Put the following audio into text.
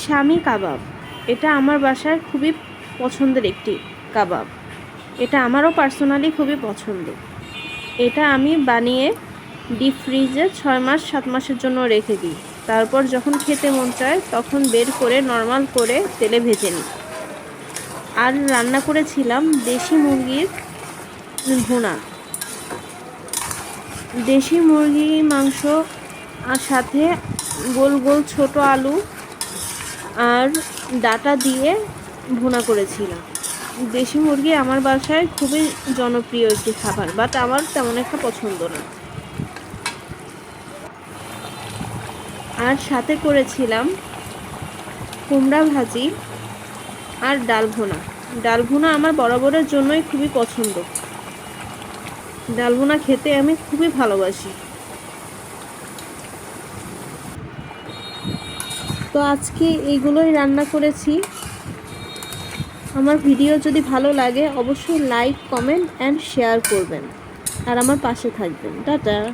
শামি কাবাব। এটা আমার বাসার খুবই পছন্দের একটি কাবাব। এটা আমারও পার্সোনালি খুবই পছন্দ। এটা আমি বানিয়ে ডিপ ফ্রিজে 6 মাস 7 মাসের জন্য রেখে দিই। তারপর যখন খেতে মন চায় তখন বের করে নর্মাল করে তেলে ভেজে নিই। আর রান্না করেছিলাম দেশি মুরগির ভুনা। দেশি মুরগি মাংস আর সাথে গোল গোল ছোট আলু আর ডাটা দিয়ে ভুনা করেছিলাম। দেশি মুরগি আমার বাসায় খুবই জনপ্রিয় একটি খাবার, বাট আমার তেমন একটা পছন্দ না। আর সাথে করেছিলাম কুমড়া ভাজি আর ডাল ভুনা। ডাল ভুনা আমার বরাবরের জন্যই খুবই পছন্দ। ডাল ভুনা খেতে আমি খুবই ভালোবাসি। তো আজকে এইগুলোই রান্না করেছি। আমার ভিডিও যদি ভালো লাগে অবশ্যই লাইক, কমেন্ট অ্যান্ড শেয়ার করবেন আর আমার পাশে থাকবেন। টাটা।